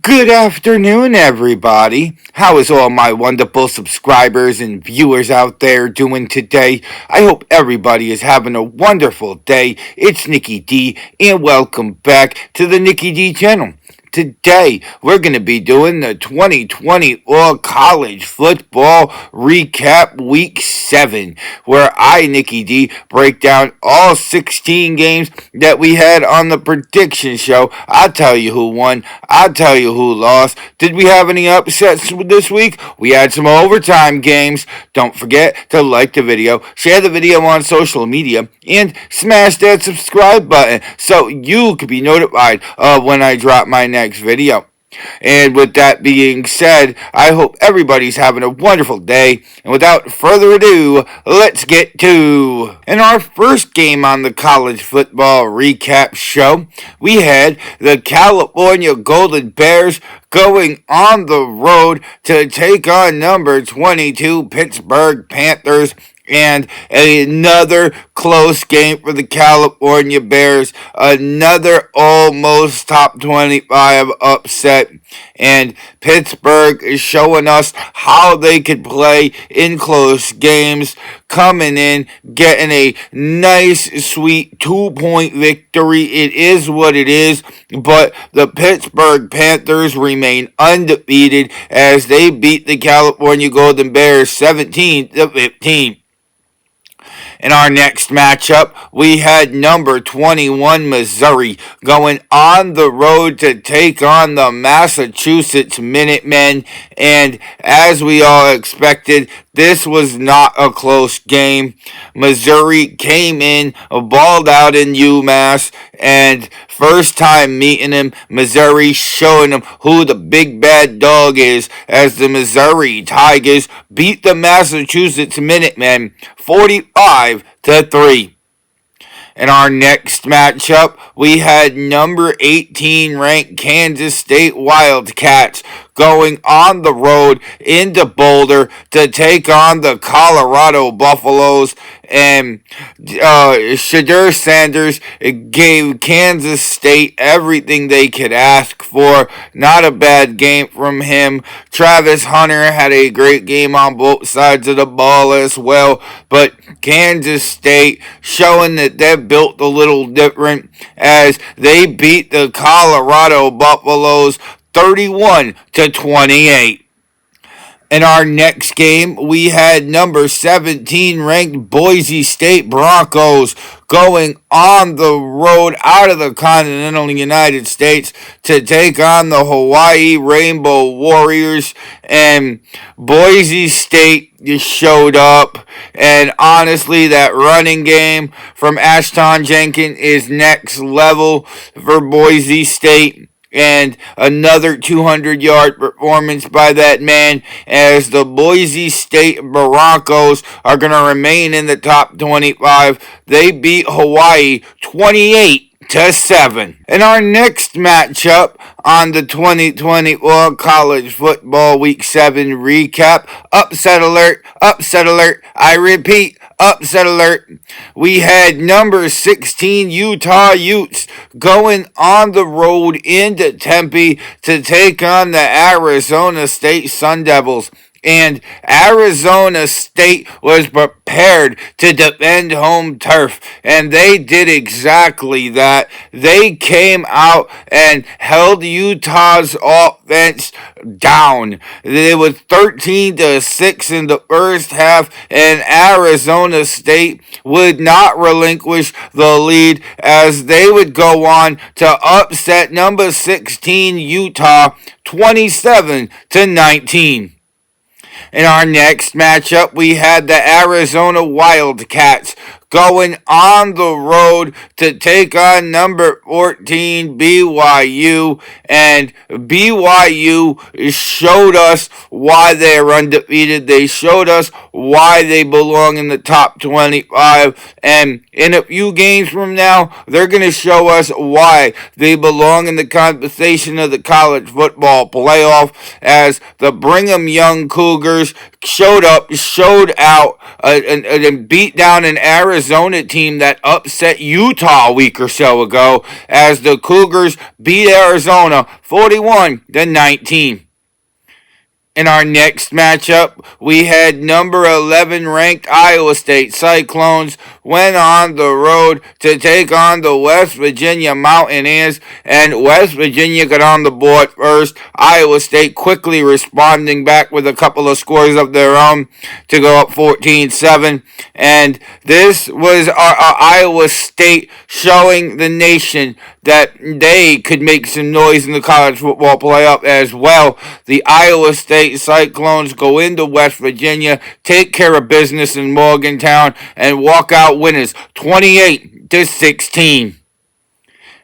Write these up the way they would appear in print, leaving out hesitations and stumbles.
Good afternoon, everybody. How is all my wonderful subscribers and viewers out there doing today? I hope everybody is having a wonderful day. It's Nikki D, and welcome back to the Nikki D channel. Today, we're going to be doing the 2020 All College Football Recap Week 7, where I, Nikki D, break down all 16 games that we had on the prediction show. I'll tell you who won. I'll tell you who lost. Did we have any upsets this week? We had some overtime games. Don't forget to like the video, share the video on social media, and smash that subscribe button so you can be notified of when I drop my next video. And with that being said, I hope everybody's having a wonderful day. And without further ado, let's get to. In our first game on the college football recap show, we had the California Golden Bears going on the road to take on number 22 Pittsburgh Panthers, and another close game for the California Bears. Another almost top 25 upset. And Pittsburgh is showing us how they could play in close games. Coming in, getting a nice, sweet 2-point victory. It is what it is. But the Pittsburgh Panthers remain undefeated as they beat the California Golden Bears 17-15. In our next matchup, we had number 21 Missouri going on the road to take on the Massachusetts Minutemen. And as we all expected, this was not a close game. Missouri came in, balled out in UMass, and first time meeting him, Missouri showing him who the big bad dog is as the Missouri Tigers beat the Massachusetts Minutemen 45-3. In our next matchup, we had number 18 ranked Kansas State Wildcats going on the road into Boulder to take on the Colorado Buffaloes. And Shedeur Sanders gave Kansas State everything they could ask for. Not a bad game from him. Travis Hunter had a great game on both sides of the ball as well. But Kansas State showing that they're built a little different as they beat the Colorado Buffaloes 31-28. In our next game, we had number 17 ranked Boise State Broncos going on the road out of the continental United States to take on the Hawaii Rainbow Warriors. And Boise State just showed up. And honestly, that running game from Ashton Jenkins is next level for Boise State. And another 200-yard performance by that man as the Boise State Broncos are going to remain in the top 25. They beat Hawaii 28-7. In our next matchup on the 2020 All College Football Week 7 recap, upset alert, I repeat, upset alert. We had number 16 Utah Utes going on the road into Tempe to take on the Arizona State Sun Devils. And Arizona State was prepared to defend home turf, and they did exactly that. They came out and held Utah's offense down. It was 13-6 in the first half, and Arizona State would not relinquish the lead as they would go on to upset number 16 Utah 27-19. In our next matchup, we had the Arizona Wildcats going on the road to take on number 14 BYU, and BYU showed us why they're undefeated. They showed us why they belong in the top 25, and in a few games from now, they're going to show us why they belong in the conversation of the college football playoff as the Brigham Young Cougars showed out, and beat down an Arizona Arizona team that upset Utah a week or so ago as the Cougars beat Arizona 41-19. In our next matchup, we had number 11 ranked Iowa State Cyclones went on the road to take on the West Virginia Mountaineers, and West Virginia got on the board first. Iowa State quickly responding back with a couple of scores of their own to go up 14-7, and this was our Iowa State showing the nation that they could make some noise in the college football playoff as well. The Iowa State Cyclones go into West Virginia, take care of business in Morgantown, and walk out winners 28-16.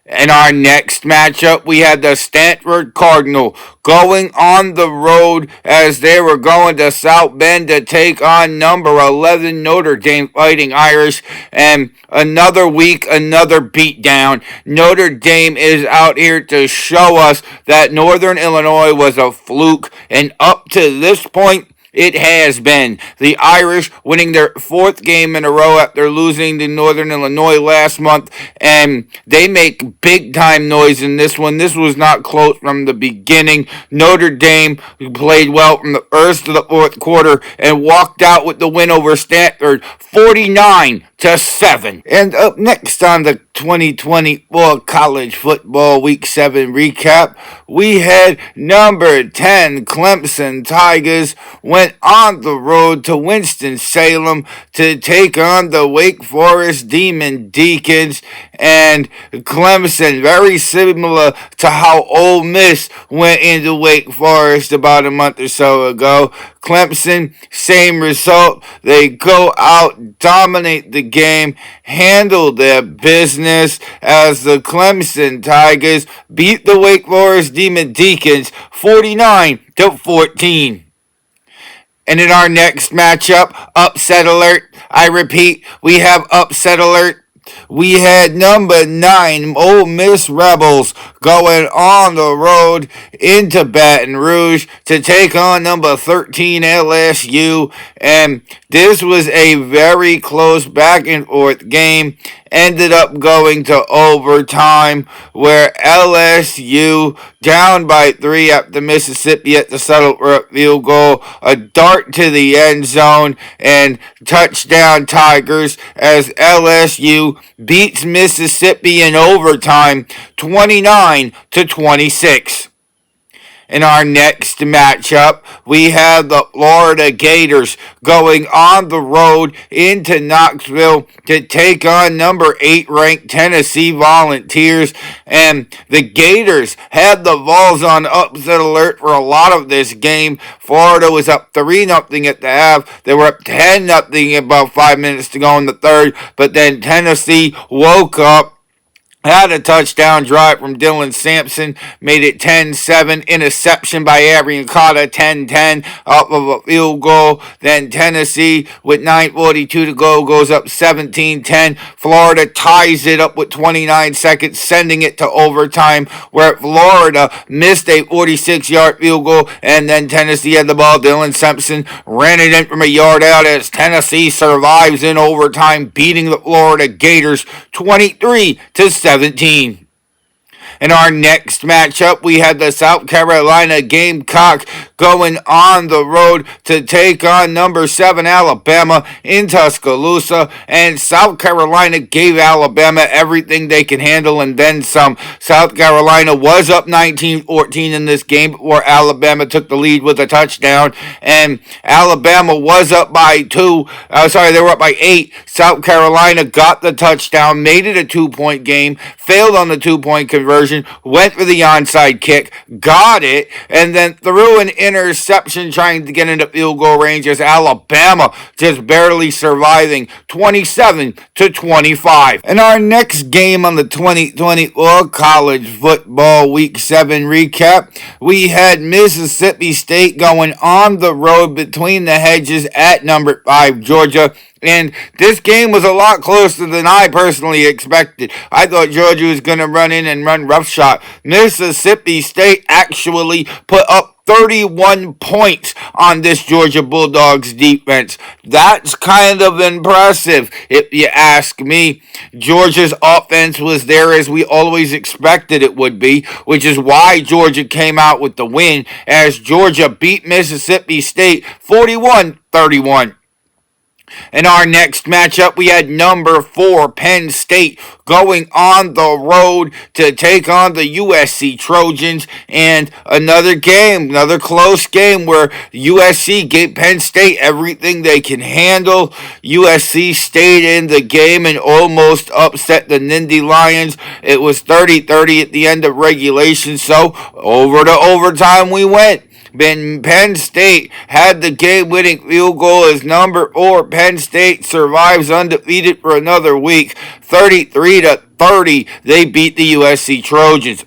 In our next matchup, we had the Stanford Cardinal going on the road as they were going to South Bend to take on number 11 Notre Dame Fighting Irish. And another week, another beatdown. Notre Dame is out here to show us that Northern Illinois was a fluke. And up to this point, it has been. The Irish winning their fourth game in a row after losing to Northern Illinois last month, and they make big-time noise in this one. This was not close from the beginning. Notre Dame played well from the first to the fourth quarter and walked out with the win over Stanford 49-7. And up next on the 2024 College Football Week 7 recap, we had number 10 Clemson Tigers went on the road to Winston-Salem to take on the Wake Forest Demon Deacons, and Clemson, very similar to how Ole Miss went into Wake Forest about a month or so ago. Clemson, same result. They go out, dominate the game, handle their business as the Clemson Tigers beat the Wake Forest Demon Deacons 49-14. And in our next matchup, upset alert. I repeat, we have upset alert. We had number 9 Ole Miss Rebels going on the road into Baton Rouge to take on number 13 LSU, and this was a very close back and forth game. Ended up going to overtime where LSU down by 3 after Mississippi had to settle for a field goal, a dart to the end zone, and touchdown Tigers as LSU beats Mississippi in overtime 29-26. In our next matchup, we have the Florida Gators going on the road into Knoxville to take on number 8 ranked Tennessee Volunteers. And the Gators had the Vols on upset alert for a lot of this game. Florida was up 3-0 at the half. They were up 10-0 about 5 minutes to go in the third. But then Tennessee woke up, had a touchdown drive from Dylan Sampson, made it 10-7, interception by Arian Carter, 10-10, off of a field goal. Then Tennessee, with 9:42 to go, goes up 17-10. Florida ties it up with 29 seconds, sending it to overtime, where Florida missed a 46-yard field goal, and then Tennessee had the ball. Dylan Sampson ran it in from a yard out as Tennessee survives in overtime, beating the Florida Gators 23-17. In our next matchup, we had the South Carolina Gamecocks going on the road to take on number 7 Alabama in Tuscaloosa, and South Carolina gave Alabama everything they can handle and then some. South Carolina was up 19-14 in this game before Alabama took the lead with a touchdown, and Alabama was up by 2. They were up by 8. South Carolina got the touchdown, made it a 2-point game, failed on the 2-point conversion, went for the onside kick, got it, and then threw an interception trying to get into field goal range as Alabama just barely surviving 27-25. In our next game on the 2024 College Football Week 7 recap, we had Mississippi State going on the road between the hedges at number 5 Georgia. And this game was a lot closer than I personally expected. I thought Georgia was going to run in and run roughshod. Mississippi State actually put up 31 points on this Georgia Bulldogs defense. That's kind of impressive, if you ask me. Georgia's offense was there as we always expected it would be, which is why Georgia came out with the win as Georgia beat Mississippi State 41-31. In our next matchup, we had number 4 Penn State going on the road to take on the USC Trojans, and another close game where USC gave Penn State everything they can handle. USC stayed in the game and almost upset the Nittany Lions. It was 30-30 at the end of regulation, so over to overtime we went. Penn State had the game-winning field goal as number 4 Penn State survives undefeated for another week. 33-30, they beat the USC Trojans.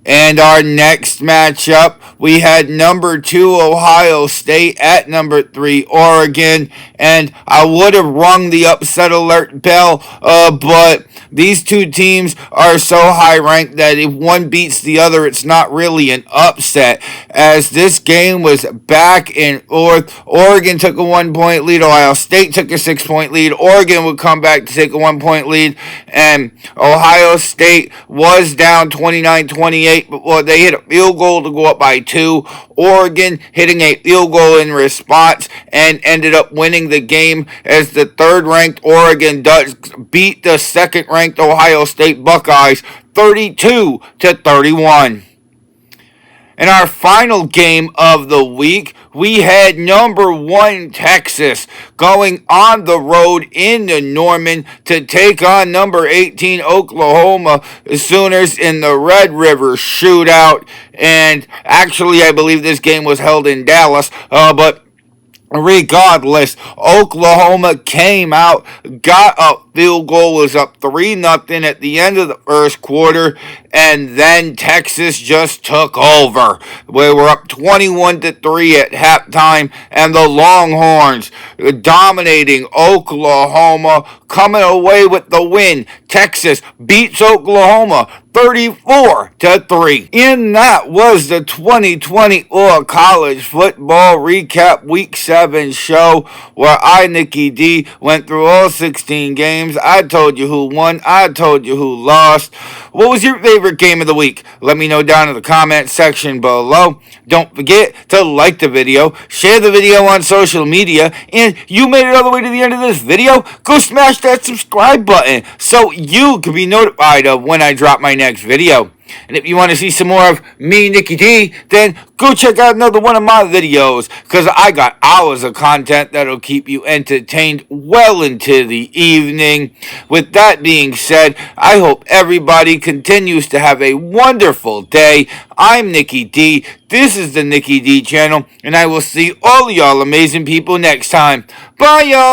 And our next matchup, we had number 2 Ohio State at number 3 Oregon. And I would have rung the upset alert bell, but these two teams are so high ranked that if one beats the other, it's not really an upset. As this game was back and forth, Oregon took a 1-point lead, Ohio State took a 6-point lead. Oregon would come back to take a 1-point lead, and Ohio State was down 29-28, but they hit a field goal to go up by 2. Oregon hitting a field goal in response and ended up winning the game as the third-ranked Oregon Ducks beat the second-ranked Ohio State Buckeyes 32-31. In our final game of the week, we had number 1 Texas going on the road into Norman to take on number 18 Oklahoma Sooners in the Red River Shootout. And actually, I believe this game was held in Dallas, but regardless, Oklahoma came out, got a field goal, was up 3-0 at the end of the first quarter, and then Texas just took over. We were up 21-3 at halftime, and the Longhorns dominating Oklahoma, coming away with the win. Texas beats Oklahoma 34-3. And that was the 2024 College Football Recap Week 7 show, where I, Nicky D, went through all 16 games. I told you who won. I told you who lost. What was your favorite game of the week? Let me know down in the comment section below. Don't forget to like the video, share the video on social media, and you made it all the way to the end of this video, go smash that subscribe button so you can be notified of when I drop my next video. And if you want to see some more of me, Nicky D, then go check out another one of my videos, because I got hours of content that'll keep you entertained well into the evening. With that being said, I hope everybody continues to have a wonderful day. I'm Nicky D. This is the Nicky D channel, and I will see all y'all amazing people next time. Bye, y'all.